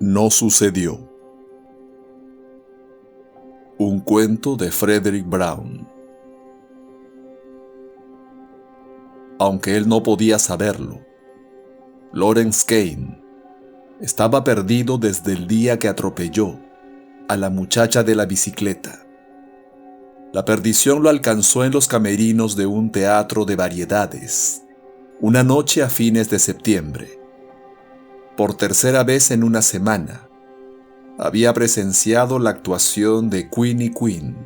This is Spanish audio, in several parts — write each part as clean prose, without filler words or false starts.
no sucedió. Un cuento de Frederick Brown. Aunque él no podía saberlo, Lawrence Kane estaba perdido desde el día que atropelló a la muchacha de la bicicleta. La perdición lo alcanzó en los camerinos de un teatro de variedades, una noche a fines de septiembre. Por tercera vez en una semana, había presenciado la actuación de Queenie Queen,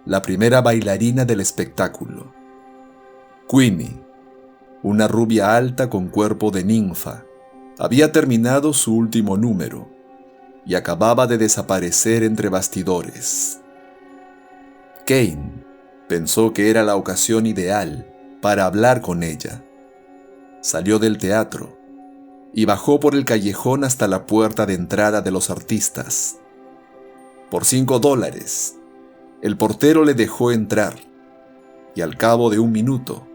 la primera bailarina del espectáculo. Queenie, una rubia alta con cuerpo de ninfa, había terminado su último número y acababa de desaparecer entre bastidores. Kane pensó que era la ocasión ideal para hablar con ella. Salió del teatro y bajó por el callejón hasta la puerta de entrada de los artistas. Por $5, el portero le dejó entrar y al cabo de un minuto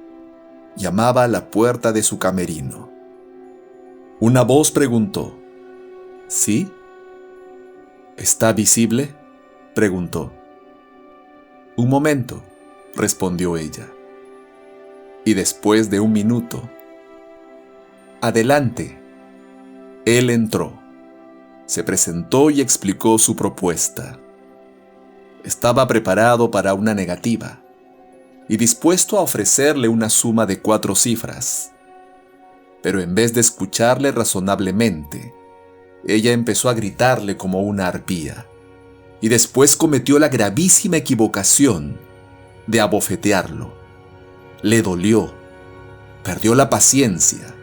llamaba a la puerta de su camerino. Una voz preguntó: ¿Sí? ¿Está visible?, preguntó. Un momento, respondió ella. Y después de un minuto: adelante. Él entró, se presentó y explicó su propuesta. Estaba preparado para una negativa y dispuesto a ofrecerle una suma de 4 cifras. Pero en vez de escucharle razonablemente, ella empezó a gritarle como una arpía y después cometió la gravísima equivocación de abofetearlo. Le dolió, perdió la paciencia,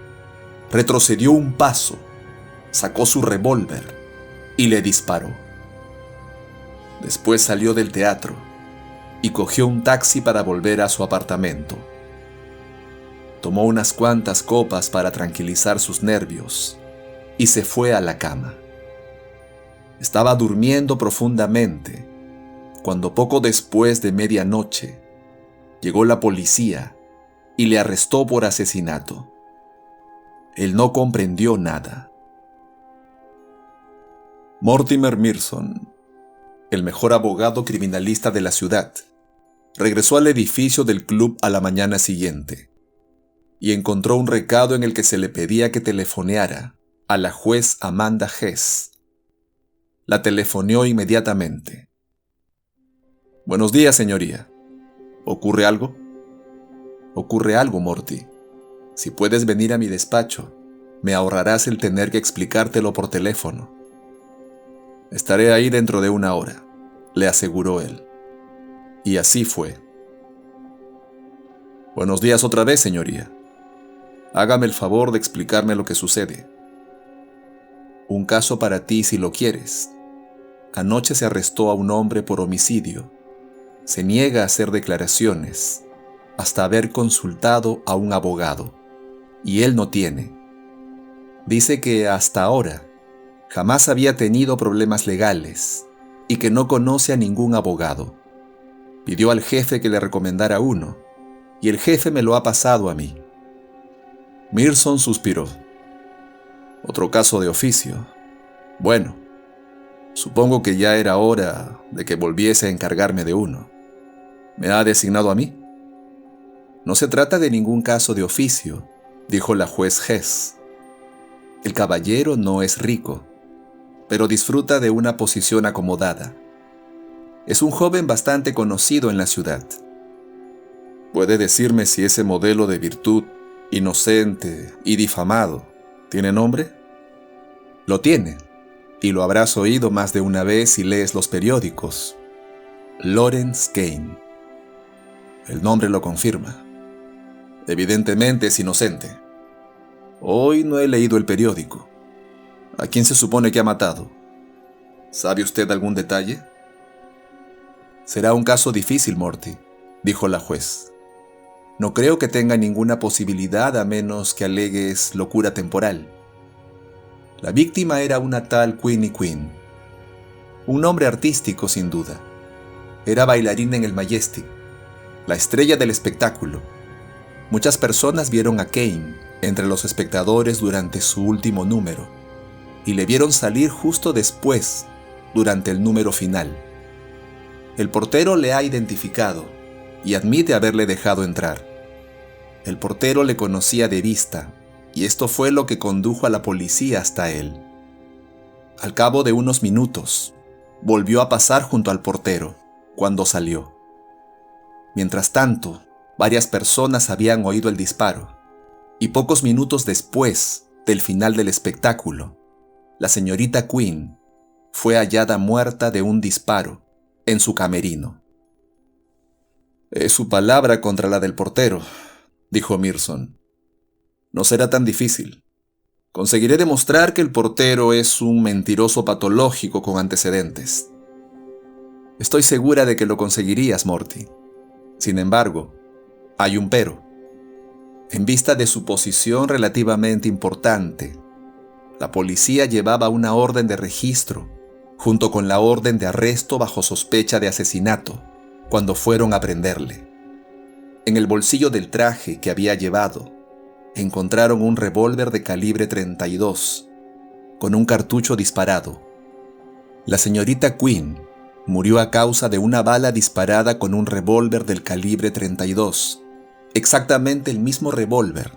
retrocedió un paso, sacó su revólver y le disparó. Después salió del teatro y cogió un taxi para volver a su apartamento. Tomó unas cuantas copas para tranquilizar sus nervios y se fue a la cama. Estaba durmiendo profundamente cuando poco después de medianoche llegó la policía y le arrestó por asesinato. Él no comprendió nada. Mortimer Merson, el mejor abogado criminalista de la ciudad, regresó al edificio del club a la mañana siguiente y encontró un recado en el que se le pedía que telefoneara a la juez Amanda Hess. La telefoneó inmediatamente. «Buenos días, señoría. ¿Ocurre algo?» «Ocurre algo, Morty. Si puedes venir a mi despacho, me ahorrarás el tener que explicártelo por teléfono». «Estaré ahí dentro de 1 hora», le aseguró él. Y así fue. «Buenos días otra vez, señoría. Hágame el favor de explicarme lo que sucede». «Un caso para ti si lo quieres. Anoche se arrestó a un hombre por homicidio. Se niega a hacer declaraciones hasta haber consultado a un abogado, y él no tiene. Dice que hasta ahora jamás había tenido problemas legales y que no conoce a ningún abogado. Pidió al jefe que le recomendara uno, y el jefe me lo ha pasado a mí». Merson suspiró. «Otro caso de oficio. Bueno, supongo que ya era hora de que volviese a encargarme de uno. ¿Me ha designado a mí?» «No se trata de ningún caso de oficio», dijo la juez Hess. «El caballero no es rico, pero disfruta de una posición acomodada. Es un joven bastante conocido en la ciudad. ¿Puede decirme si ese modelo de virtud, inocente y difamado, tiene nombre?» «Lo tiene, y lo habrás oído más de una vez si lees los periódicos. Lawrence Kane». «El nombre lo confirma. Evidentemente es inocente. Hoy no he leído el periódico. ¿A quién se supone que ha matado? ¿Sabe usted algún detalle?» «Será un caso difícil, Morty», dijo la juez. «No creo que tenga ninguna posibilidad a menos que alegues locura temporal. La víctima era una tal Queenie Queen. Un nombre artístico, sin duda. Era bailarina en el Majestic, la estrella del espectáculo. Muchas personas vieron a Kane entre los espectadores durante su último número, y le vieron salir justo después, durante el número final. El portero le ha identificado y admite haberle dejado entrar. El portero le conocía de vista y esto fue lo que condujo a la policía hasta él. Al cabo de unos minutos, volvió a pasar junto al portero cuando salió. Mientras tanto, varias personas habían oído el disparo y pocos minutos después del final del espectáculo, la señorita Quinn fue hallada muerta de un disparo en su camerino. «Es su palabra contra la del portero», dijo Mirson. «No será tan difícil. Conseguiré demostrar que el portero es un mentiroso patológico con antecedentes». «Estoy segura de que lo conseguirías, Morty. Sin embargo, hay un pero. En vista de su posición relativamente importante, la policía llevaba una orden de registro junto con la orden de arresto bajo sospecha de asesinato cuando fueron a prenderle. En el bolsillo del traje que había llevado, encontraron un revólver de calibre 32 con un cartucho disparado. La señorita Quinn murió a causa de una bala disparada con un revólver del calibre 32, exactamente el mismo revólver,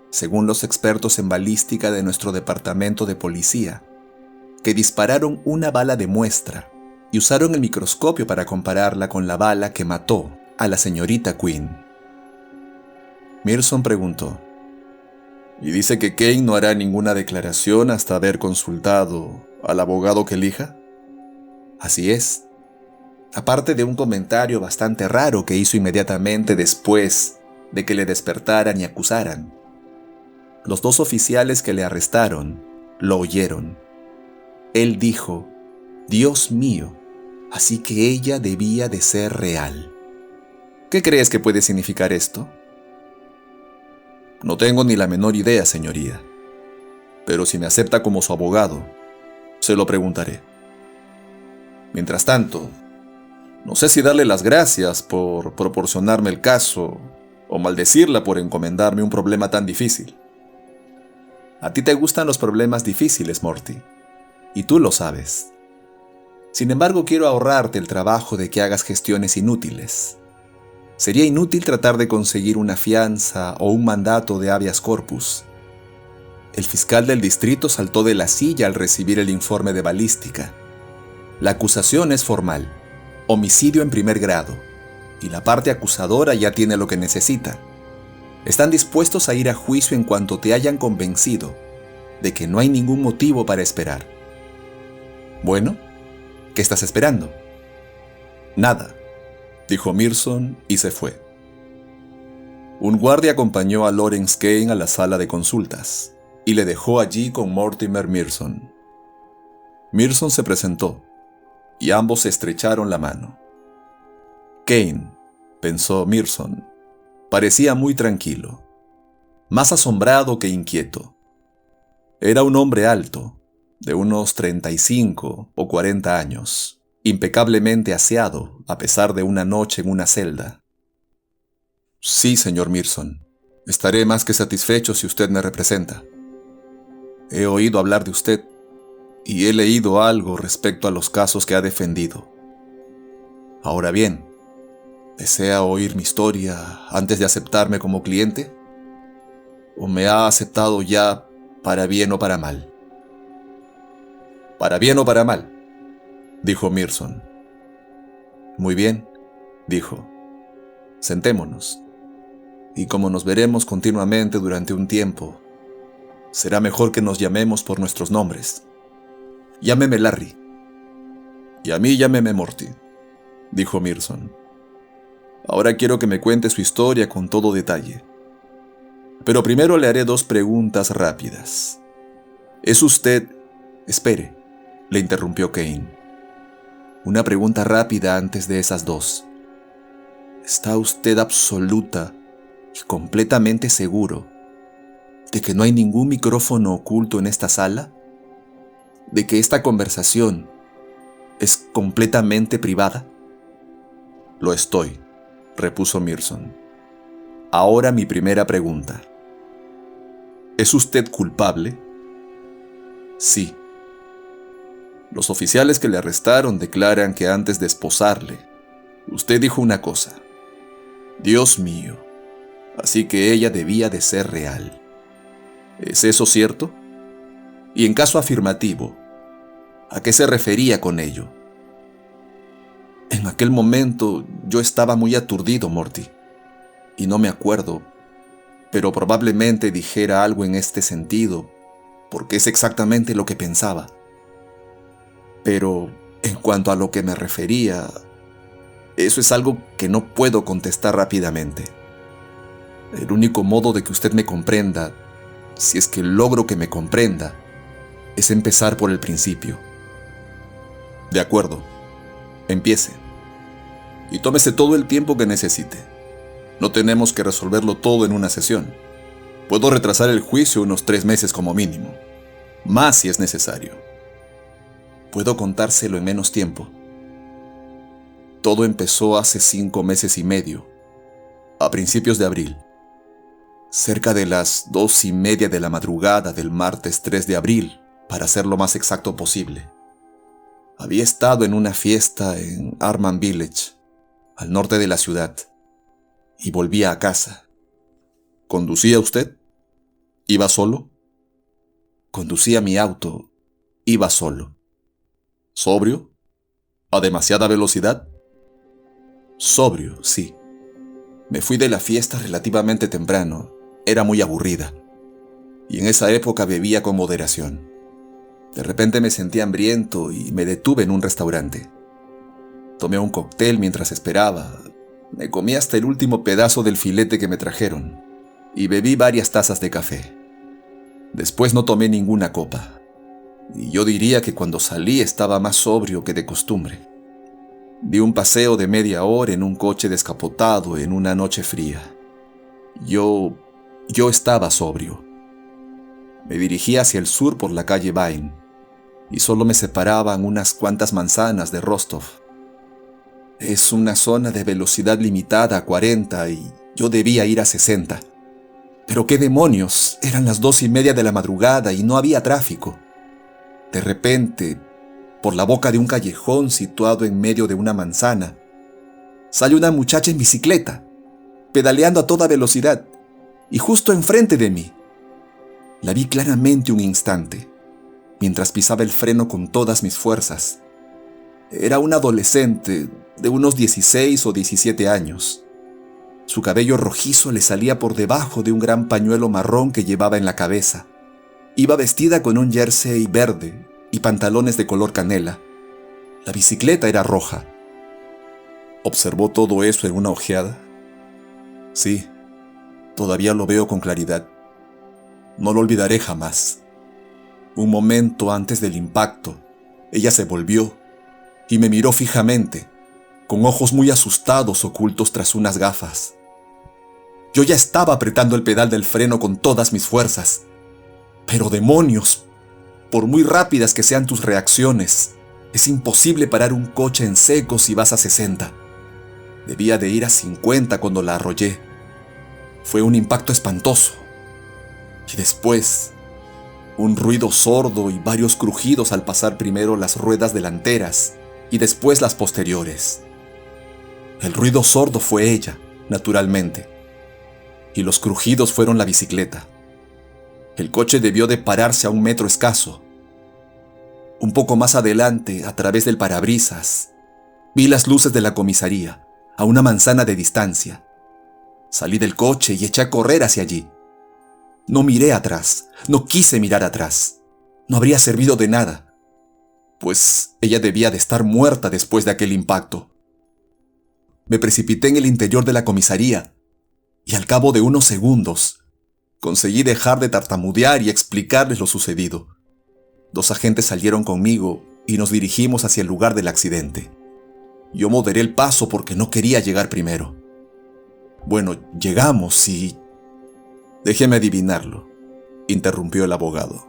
según los expertos en balística de nuestro departamento de policía, que dispararon una bala de muestra y usaron el microscopio para compararla con la bala que mató a la señorita Quinn. Mirson preguntó: ¿Y dice que Kane no hará ninguna declaración hasta haber consultado al abogado que elija? Así es. Aparte de un comentario bastante raro que hizo inmediatamente después de que le despertaran y acusaran. Los dos oficiales que le arrestaron lo oyeron. Él dijo: «Dios mío, así que ella debía de ser real». ¿Qué crees que puede significar esto? No tengo ni la menor idea, señoría. Pero si me acepta como su abogado, se lo preguntaré. Mientras tanto, no sé si darle las gracias por proporcionarme el caso o maldecirla por encomendarme un problema tan difícil. A ti te gustan los problemas difíciles, Morty, y tú lo sabes. Sin embargo, quiero ahorrarte el trabajo de que hagas gestiones inútiles. Sería inútil tratar de conseguir una fianza o un mandato de habeas corpus. El fiscal del distrito saltó de la silla al recibir el informe de balística. La acusación es formal, homicidio en primer grado, y la parte acusadora ya tiene lo que necesita. Están dispuestos a ir a juicio en cuanto te hayan convencido de que no hay ningún motivo para esperar. Bueno, ¿qué estás esperando? Nada, dijo Mirson y se fue. Un guardia acompañó a Lawrence Kane a la sala de consultas y le dejó allí con Mortimer Mirson. Mirson se presentó y ambos se estrecharon la mano. Kane, pensó Mirson, parecía muy tranquilo, más asombrado que inquieto. Era un hombre alto, de unos 35 o 40 años, impecablemente aseado a pesar de una noche en una celda. Sí, señor Mirson, estaré más que satisfecho si usted me representa. He oído hablar de usted y he leído algo respecto a los casos que ha defendido. Ahora bien, ¿desea oír mi historia antes de aceptarme como cliente? ¿O me ha aceptado ya para bien o para mal? Para bien o para mal, dijo Mirson. Muy bien, dijo. Sentémonos. Y como nos veremos continuamente durante un tiempo, será mejor que nos llamemos por nuestros nombres. Llámeme Larry. Y a mí llámeme Morty, dijo Mirson. Ahora quiero que me cuente su historia con todo detalle. Pero primero le haré 2 preguntas rápidas. ¿Es usted... Espere, le interrumpió Kane. Una pregunta rápida antes de esas 2. ¿Está usted absoluta y completamente seguro de que no hay ningún micrófono oculto en esta sala? ¿De que esta conversación es completamente privada? Lo estoy, repuso Mirson. Ahora mi primera pregunta. ¿Es usted culpable? Sí, Los oficiales que le arrestaron declaran que antes de esposarle, usted dijo una cosa: Dios mío, así que ella debía de ser real. ¿Es eso cierto? Y en caso afirmativo, ¿a qué se refería con ello? En aquel momento yo estaba muy aturdido, Morty, y no me acuerdo, pero probablemente dijera algo en este sentido, porque es exactamente lo que pensaba. Pero en cuanto a lo que me refería, eso es algo que no puedo contestar rápidamente. El único modo de que usted me comprenda, si es que logro que me comprenda, es empezar por el principio. De acuerdo, empiece. Y tómese todo el tiempo que necesite. No tenemos que resolverlo todo en una sesión. Puedo retrasar el juicio unos 3 meses como mínimo. Más si es necesario. Puedo contárselo en menos tiempo. Todo empezó hace 5 meses y medio, a principios de abril. Cerca de las 2:30 de la madrugada del martes 3 de abril, para ser lo más exacto posible. Había estado en una fiesta en Arman Village, al norte de la ciudad, y volvía a casa. ¿Conducía usted? ¿Iba solo? Conducía mi auto. Iba solo. ¿Sobrio? ¿A demasiada velocidad? Sobrio, sí. Me fui de la fiesta relativamente temprano. Era muy aburrida. Y en esa época bebía con moderación. De repente me sentí hambriento y me detuve en un restaurante. Tomé un cóctel mientras esperaba. Me comí hasta el último pedazo del filete que me trajeron. Y bebí varias tazas de café. Después no tomé ninguna copa. Y yo diría que cuando salí estaba más sobrio que de costumbre. Di un paseo de media hora en un coche descapotado en una noche fría. Yo estaba sobrio. Me dirigí hacia el sur por la calle Vine, y solo me separaban unas cuantas manzanas de Rostov. Es una zona de velocidad limitada a 40 y yo debía ir a 60. Pero qué demonios, eran las 2:30 de la madrugada y no había tráfico. De repente, por la boca de un callejón situado en medio de una manzana, sale una muchacha en bicicleta, pedaleando a toda velocidad, y justo enfrente de mí. La vi claramente un instante, mientras pisaba el freno con todas mis fuerzas. Era una adolescente de unos 16 o 17 años. Su cabello rojizo le salía por debajo de un gran pañuelo marrón que llevaba en la cabeza. Iba vestida con un jersey verde y pantalones de color canela. La bicicleta era roja. ¿Observó todo eso en una ojeada? Sí, todavía lo veo con claridad. No lo olvidaré jamás. Un momento antes del impacto, ella se volvió y me miró fijamente, con ojos muy asustados ocultos tras unas gafas. Yo ya estaba apretando el pedal del freno con todas mis fuerzas. Pero demonios, por muy rápidas que sean tus reacciones, es imposible parar un coche en seco si vas a 60. Debía de ir a 50 cuando la arrollé. Fue un impacto espantoso. Y después, un ruido sordo y varios crujidos al pasar primero las ruedas delanteras y después las posteriores. El ruido sordo fue ella, naturalmente, y los crujidos fueron la bicicleta. El coche debió de pararse a 1 metro escaso. Un poco más adelante, a través del parabrisas, vi las luces de la comisaría, a una manzana de distancia. Salí del coche y eché a correr hacia allí. No miré atrás, no quise mirar atrás. No habría servido de nada, pues ella debía de estar muerta después de aquel impacto. Me precipité en el interior de la comisaría y al cabo de unos segundos conseguí dejar de tartamudear y explicarles lo sucedido. 2 agentes salieron conmigo y nos dirigimos hacia el lugar del accidente. Yo moderé el paso porque no quería llegar primero. Bueno, llegamos y... Déjeme adivinarlo, interrumpió el abogado.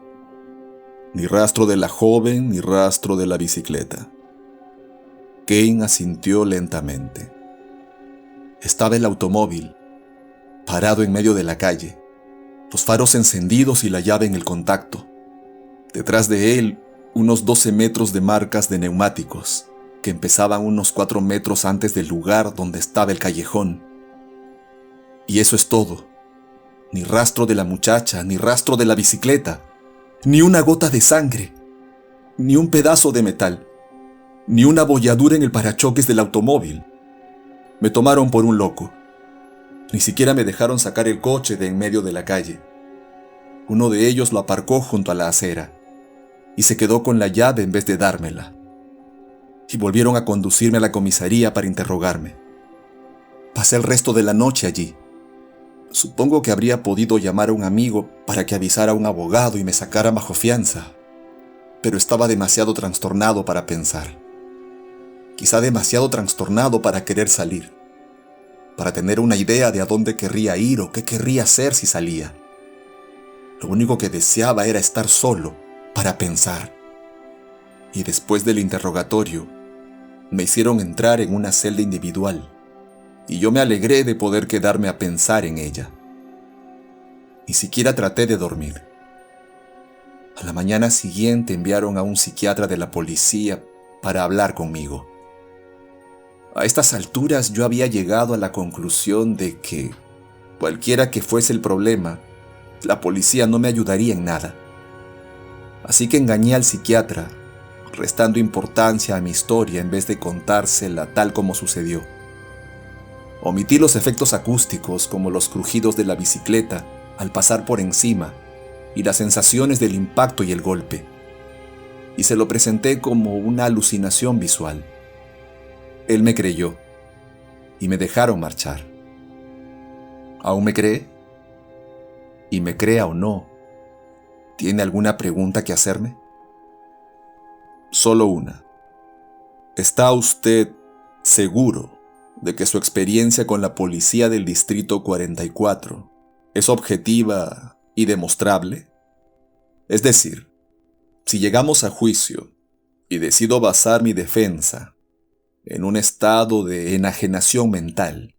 Ni rastro de la joven, ni rastro de la bicicleta. Kane asintió lentamente. Estaba el automóvil, parado en medio de la calle, los faros encendidos y la llave en el contacto. Detrás de él, unos 12 metros de marcas de neumáticos que empezaban unos 4 metros antes del lugar donde estaba el callejón. Y eso es todo. Ni rastro de la muchacha, ni rastro de la bicicleta, ni una gota de sangre, ni un pedazo de metal, ni una abolladura en el parachoques del automóvil. Me tomaron por un loco. Ni siquiera me dejaron sacar el coche de en medio de la calle. Uno de ellos lo aparcó junto a la acera y se quedó con la llave en vez de dármela. Y volvieron a conducirme a la comisaría para interrogarme. Pasé el resto de la noche allí. Supongo que habría podido llamar a un amigo para que avisara a un abogado y me sacara bajo fianza, pero estaba demasiado trastornado para pensar. Quizá demasiado trastornado para querer salir, para tener una idea de a dónde querría ir o qué querría hacer si salía. Lo único que deseaba era estar solo para pensar. Y después del interrogatorio, me hicieron entrar en una celda individual, y yo me alegré de poder quedarme a pensar en ella. Ni siquiera traté de dormir. A la mañana siguiente enviaron a un psiquiatra de la policía para hablar conmigo. A estas alturas yo había llegado a la conclusión de que, cualquiera que fuese el problema, la policía no me ayudaría en nada. Así que engañé al psiquiatra, restando importancia a mi historia en vez de contársela tal como sucedió. Omití los efectos acústicos como los crujidos de la bicicleta al pasar por encima y las sensaciones del impacto y el golpe. Y se lo presenté como una alucinación visual. Él me creyó y me dejaron marchar. ¿Aún me cree? Y me crea o no, ¿tiene alguna pregunta que hacerme? Solo una. ¿Está usted seguro de que su experiencia con la policía del Distrito 44 es objetiva y demostrable? Es decir, si llegamos a juicio y decido basar mi defensa en un estado de enajenación mental,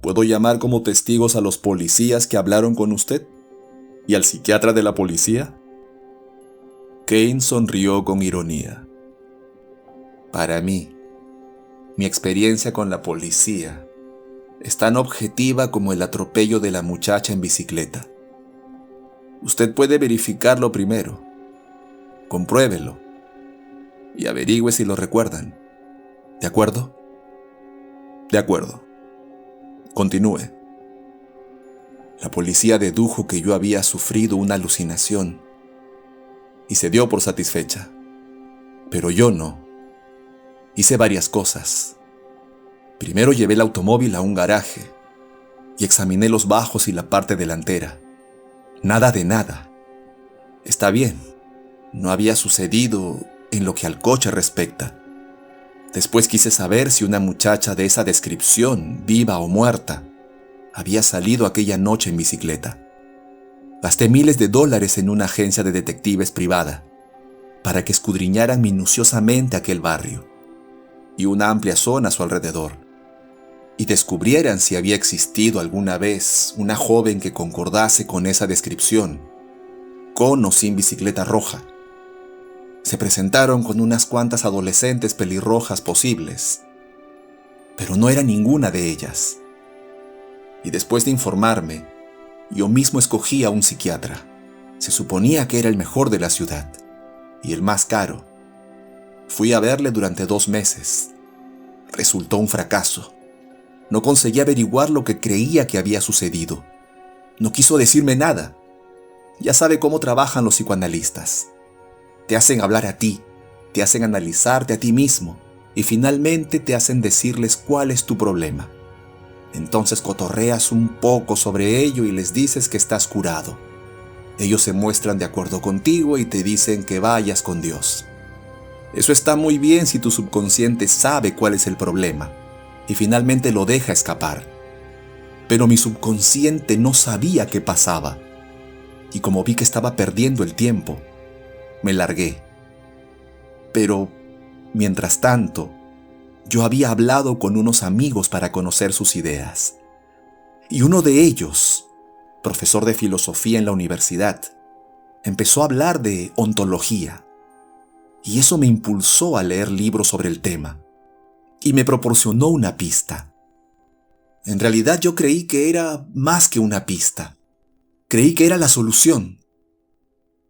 ¿puedo llamar como testigos a los policías que hablaron con usted? ¿Y al psiquiatra de la policía? Kane sonrió con ironía. Para mí, mi experiencia con la policía es tan objetiva como el atropello de la muchacha en bicicleta. Usted puede verificarlo primero, compruébelo y averigüe si lo recuerdan. ¿De acuerdo? De acuerdo. Continúe. La policía dedujo que yo había sufrido una alucinación y se dio por satisfecha. Pero yo no. Hice varias cosas. Primero llevé el automóvil a un garaje y examiné los bajos y la parte delantera. Nada de nada. Está bien, no había sucedido en lo que al coche respecta. Después quise saber si una muchacha de esa descripción, viva o muerta, había salido aquella noche en bicicleta. Gasté miles de dólares en una agencia de detectives privada para que escudriñaran minuciosamente aquel barrio y una amplia zona a su alrededor, y descubrieran si había existido alguna vez una joven que concordase con esa descripción, con o sin bicicleta roja. Se presentaron con unas cuantas adolescentes pelirrojas posibles, pero no era ninguna de ellas. Y después de informarme, yo mismo escogí a un psiquiatra. Se suponía que era el mejor de la ciudad y el más caro. Fui a verle durante 2 meses. Resultó un fracaso. No conseguí averiguar lo que creía que había sucedido. No quiso decirme nada. Ya sabe cómo trabajan los psicoanalistas. Te hacen hablar a ti, te hacen analizarte a ti mismo y finalmente te hacen decirles cuál es tu problema. Entonces cotorreas un poco sobre ello y les dices que estás curado. Ellos se muestran de acuerdo contigo y te dicen que vayas con Dios. Eso está muy bien si tu subconsciente sabe cuál es el problema y finalmente lo deja escapar. Pero mi subconsciente no sabía qué pasaba y como vi que estaba perdiendo el tiempo, me largué. Pero, mientras tanto, yo había hablado con unos amigos para conocer sus ideas. Y uno de ellos, profesor de filosofía en la universidad, empezó a hablar de ontología. y eso me impulsó a leer libros sobre el tema, y me proporcionó una pista. En realidad yo creí que era más que una pista. Creí que era la solución.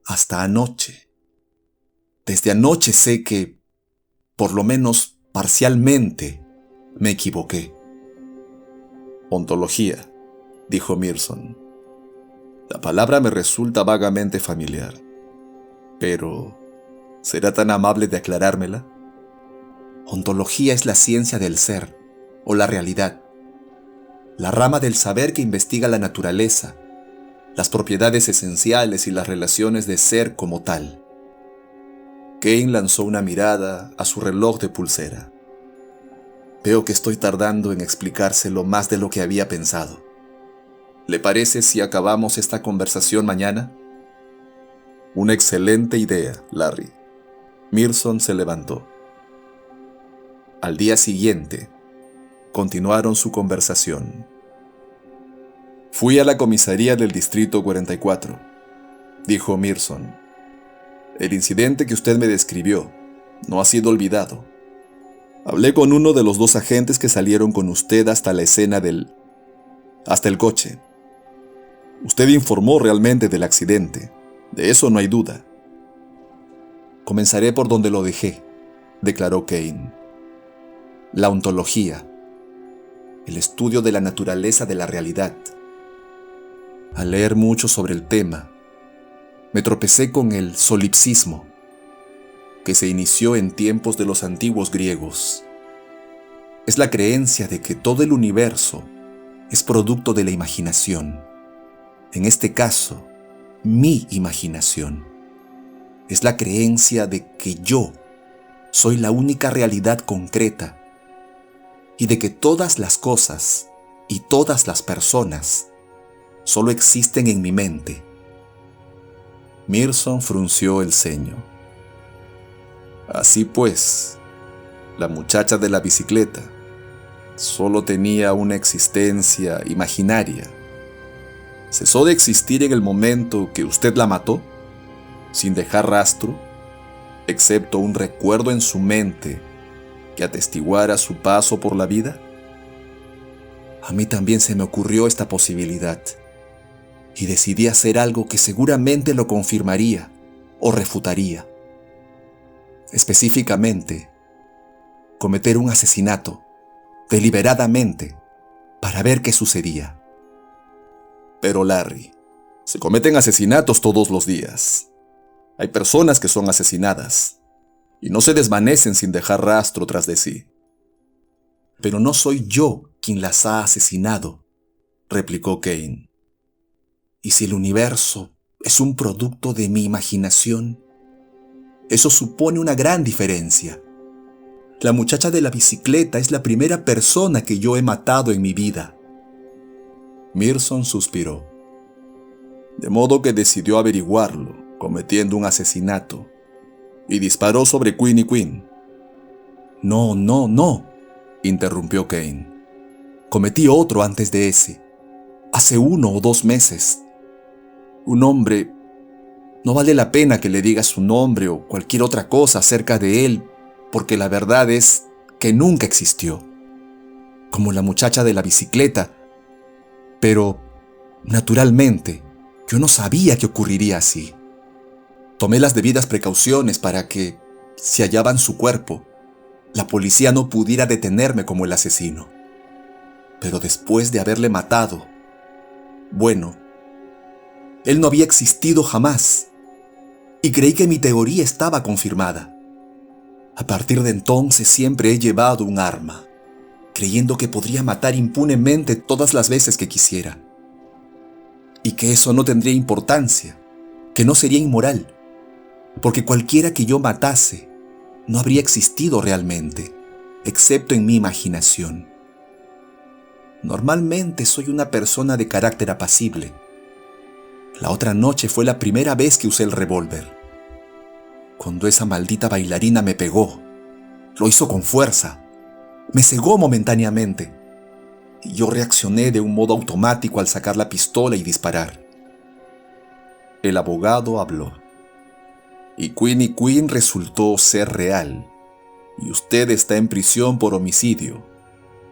Hasta anoche. Desde anoche sé que, por lo menos parcialmente, me equivoqué. Ontología, dijo Mearson. La palabra me resulta vagamente familiar. Pero, ¿será tan amable de aclarármela? Ontología es la ciencia del ser, o la realidad. La rama del saber que investiga la naturaleza, las propiedades esenciales y las relaciones de ser como tal. Kane lanzó una mirada a su reloj de pulsera. Veo que estoy tardando en explicárselo más de lo que había pensado. ¿Le parece si acabamos esta conversación mañana? Una excelente idea, Larry. Mearson se levantó. Al día siguiente, continuaron su conversación. Fui a la comisaría del Distrito 44, dijo Mearson. El incidente que usted me describió no ha sido olvidado. Hablé con uno de los 2 agentes que salieron con usted hasta la escena hasta el coche. Usted informó realmente del accidente, de eso no hay duda. Comenzaré por donde lo dejé, declaró Kane. La ontología, el estudio de la naturaleza de la realidad. Al leer mucho sobre el tema, me tropecé con el solipsismo, que se inició en tiempos de los antiguos griegos. Es la creencia de que todo el universo es producto de la imaginación. En este caso, mi imaginación. Es la creencia de que yo soy la única realidad concreta y de que todas las cosas y todas las personas solo existen en mi mente. Mearson frunció el ceño. Así pues, la muchacha de la bicicleta solo tenía una existencia imaginaria. ¿Cesó de existir en el momento que usted la mató, sin dejar rastro, excepto un recuerdo en su mente que atestiguara su paso por la vida? A mí también se me ocurrió esta posibilidad, y decidí hacer algo que seguramente lo confirmaría o refutaría. Específicamente, cometer un asesinato, deliberadamente, para ver qué sucedía. Pero Larry, se cometen asesinatos todos los días. Hay personas que son asesinadas y no se desvanecen sin dejar rastro tras de sí. Pero no soy yo quien las ha asesinado, replicó Kane. ¿Y si el universo es un producto de mi imaginación? Eso supone una gran diferencia. La muchacha de la bicicleta es la primera persona que yo he matado en mi vida. Mearson suspiró. De modo que decidió averiguarlo, cometiendo un asesinato, y disparó sobre Queenie Queen. No, interrumpió Kane. Cometí otro antes de ese, hace 1 o 2 meses. Un hombre... No vale la pena que le diga su nombre o cualquier otra cosa acerca de él, porque la verdad es que nunca existió. Como la muchacha de la bicicleta. Pero, naturalmente, yo no sabía que ocurriría así. Tomé las debidas precauciones para que, si hallaban su cuerpo, la policía no pudiera detenerme como el asesino. Pero después de haberle matado, bueno, él no había existido jamás. Y creí que mi teoría estaba confirmada. A partir de entonces siempre he llevado un arma, creyendo que podría matar impunemente todas las veces que quisiera. Y que eso no tendría importancia, que no sería inmoral, porque cualquiera que yo matase no habría existido realmente, excepto en mi imaginación. Normalmente soy una persona de carácter apacible. La otra noche fue la primera vez que usé el revólver. Cuando esa maldita bailarina me pegó, lo hizo con fuerza, me cegó momentáneamente, y yo reaccioné de un modo automático al sacar la pistola y disparar. El abogado habló. Y Queenie Queen resultó ser real. Y usted está en prisión por homicidio.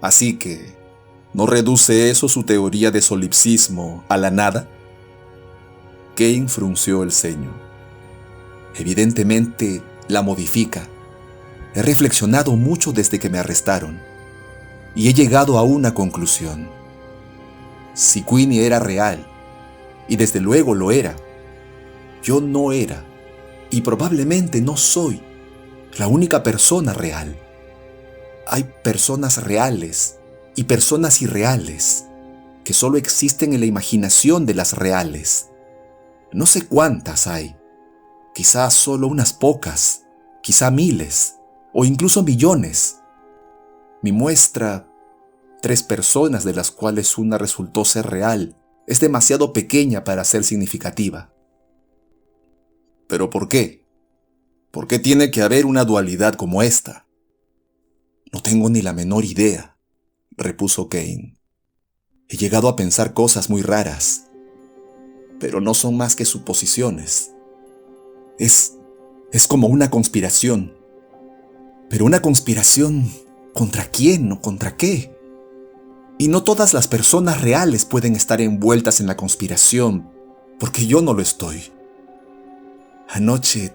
Así que, ¿no reduce eso su teoría de solipsismo a la nada? Kane frunció el ceño. Evidentemente, la modifica. He reflexionado mucho desde que me arrestaron. Y he llegado a una conclusión. Si Queenie era real, y desde luego lo era, yo no era, y probablemente no soy, la única persona real. Hay personas reales y personas irreales que solo existen en la imaginación de las reales. No sé cuántas hay, quizás solo unas pocas, quizá miles o incluso millones. Mi muestra, 3 personas de las cuales una resultó ser real, es demasiado pequeña para ser significativa. ¿Pero por qué? ¿Por qué tiene que haber una dualidad como esta? No tengo ni la menor idea, repuso Kane. He llegado a pensar cosas muy raras, pero no son más que suposiciones. Es como una conspiración. Pero una conspiración, ¿contra quién o contra qué? Y no todas las personas reales pueden estar envueltas en la conspiración, porque yo no lo estoy. Anoche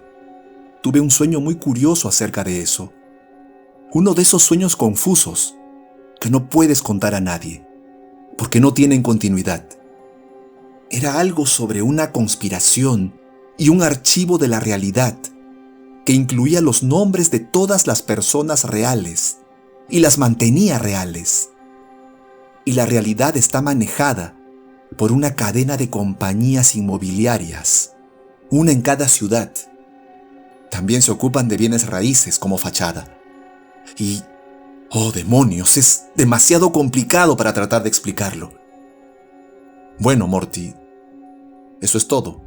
tuve un sueño muy curioso acerca de eso. Uno de esos sueños confusos que no puedes contar a nadie, porque no tienen continuidad. Era algo sobre una conspiración y un archivo de la realidad que incluía los nombres de todas las personas reales y las mantenía reales. Y la realidad está manejada por una cadena de compañías inmobiliarias, una en cada ciudad. También se ocupan de bienes raíces como fachada. Y, oh demonios, es demasiado complicado para tratar de explicarlo. Bueno, Morty, eso es todo.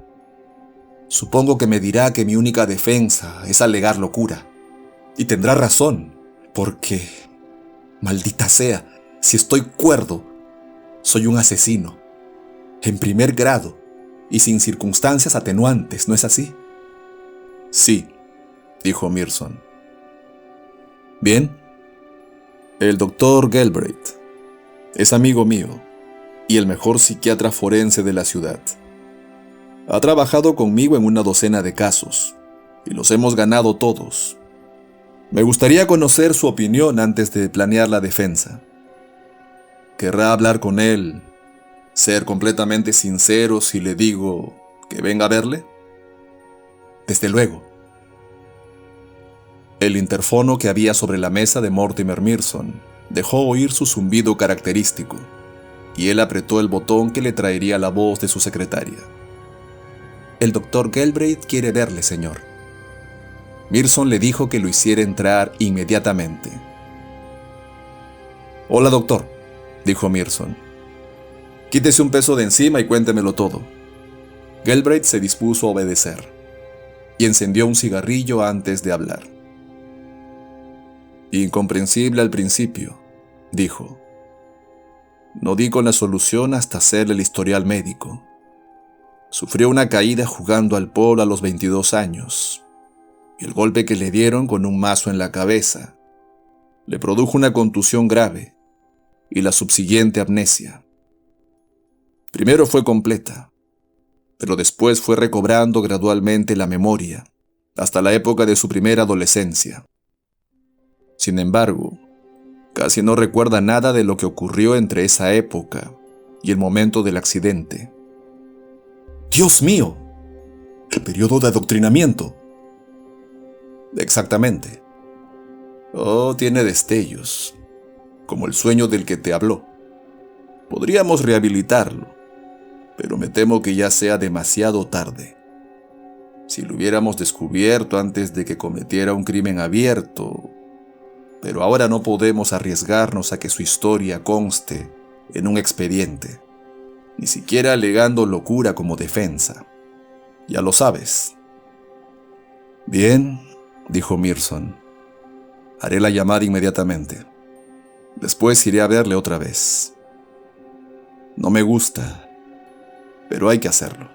Supongo que me dirá que mi única defensa es alegar locura. Y tendrá razón, porque, maldita sea, si estoy cuerdo, soy un asesino, en primer grado y sin circunstancias atenuantes, ¿no es así? Sí, dijo Mearson. Bien, el doctor Galbraith es amigo mío y el mejor psiquiatra forense de la ciudad. Ha trabajado conmigo en una docena de casos y los hemos ganado todos. Me gustaría conocer su opinión antes de planear la defensa. ¿Querrá hablar con él, ser completamente sincero si le digo que venga a verle? Desde luego. El interfono que había sobre la mesa de Mortimer Mearson dejó oír su zumbido característico, y él apretó el botón que le traería la voz de su secretaria. El doctor Galbraith quiere verle, señor. Mearson le dijo que lo hiciera entrar inmediatamente. Hola, doctor, dijo Mearson. Quítese un peso de encima y cuéntemelo todo. Galbraith se dispuso a obedecer, y encendió un cigarrillo antes de hablar. Incomprensible al principio, dijo. No di con la solución hasta hacerle el historial médico. Sufrió una caída jugando al polo a los 22 años, y el golpe que le dieron con un mazo en la cabeza le produjo una contusión grave y la subsiguiente amnesia. Primero fue completa, pero después fue recobrando gradualmente la memoria hasta la época de su primera adolescencia. Sin embargo, casi no recuerda nada de lo que ocurrió entre esa época y el momento del accidente. ¡Dios mío! ¿El periodo de adoctrinamiento? Exactamente. Oh, tiene destellos, como el sueño del que te habló. Podríamos rehabilitarlo, pero me temo que ya sea demasiado tarde. Si lo hubiéramos descubierto antes de que cometiera un crimen abierto, pero ahora no podemos arriesgarnos a que su historia conste en un expediente, ni siquiera alegando locura como defensa. Ya lo sabes. Bien, dijo Mearson. Haré la llamada inmediatamente. Después iré a verle otra vez. No me gusta, pero hay que hacerlo.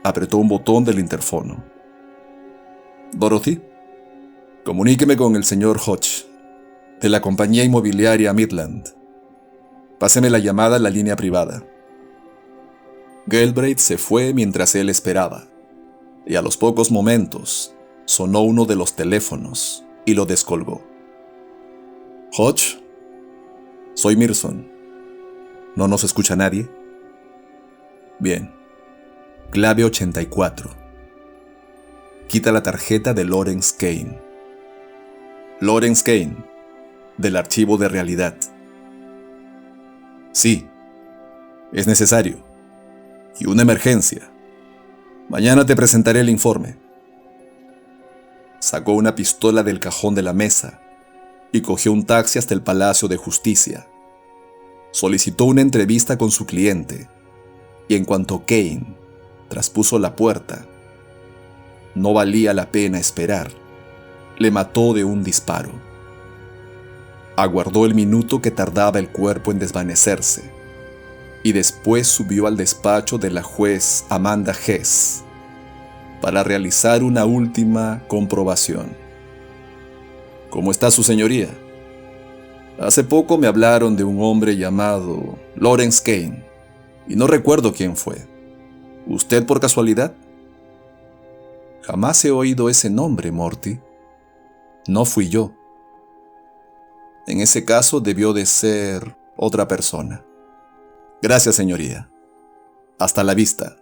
Apretó un botón del interfono Dorothy, comuníqueme con el señor Hodge, de la compañía inmobiliaria Midland. Páseme la llamada a la línea privada. Galbraith se fue mientras él esperaba, y a los pocos momentos sonó uno de los teléfonos y lo descolgó. Hodge, soy Mirson. ¿No nos escucha nadie? Bien. Clave 84. Quita la tarjeta de Lawrence Kane. Lawrence Kane, del archivo de realidad. Sí, es necesario. Y una emergencia. Mañana te presentaré el informe. Sacó una pistola del cajón de la mesa y cogió un taxi hasta el Palacio de Justicia. Solicitó una entrevista con su cliente y en cuanto Kane traspuso la puerta, no valía la pena esperar. Le mató de un disparo. Aguardó el minuto que tardaba el cuerpo en desvanecerse y después subió al despacho de la juez Amanda Hess para realizar una última comprobación. ¿Cómo está su señoría? Hace poco me hablaron de un hombre llamado Lawrence Kane y no recuerdo quién fue. ¿Usted por casualidad? Jamás he oído ese nombre, Morty. No fui yo. En ese caso debió de ser otra persona. Gracias, señoría. Hasta la vista.